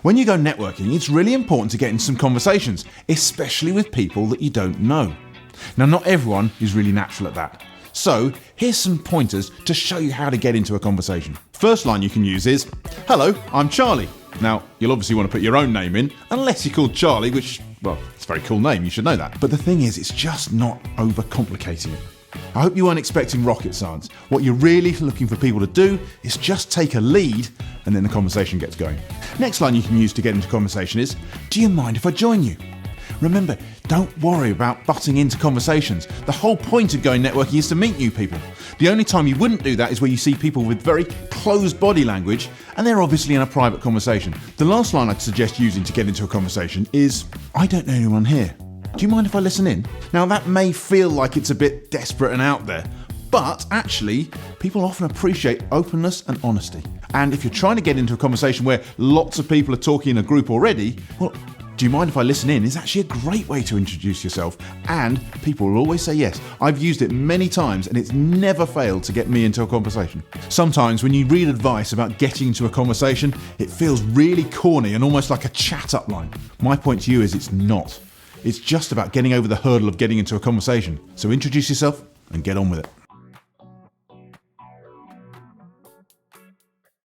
When you go networking, it's really important to get into some conversations, especially with people that you don't know. Now, not everyone is really natural at that. So, here's some pointers to show you how to get into a conversation. First line you can use is, "Hello, I'm Charlie." Now, you'll obviously want to put your own name in, unless you're called Charlie, which, well, it's a very cool name, you should know that. But the thing is, it's just not overcomplicating it. I hope you weren't expecting rocket science. What you're really looking for people to do is just take a lead, and then the conversation gets going. Next line you can use to get into conversation is, "Do you mind if I join you?" Remember, don't worry about butting into conversations. The whole point of going networking is to meet new people. The only time you wouldn't do that is where you see people with very closed body language and they're obviously in a private conversation. The last line I'd suggest using to get into a conversation is, "I don't know anyone here. Do you mind if I listen in?" Now that may feel like it's a bit desperate and out there, but actually, people often appreciate openness and honesty. And if you're trying to get into a conversation where lots of people are talking in a group already, well, "Do you mind if I listen in?" is actually a great way to introduce yourself, and people will always say yes. I've used it many times and it's never failed to get me into a conversation. Sometimes when you read advice about getting into a conversation, it feels really corny and almost like a chat-up line. My point to you is it's not. It's just about getting over the hurdle of getting into a conversation. So introduce yourself and get on with it.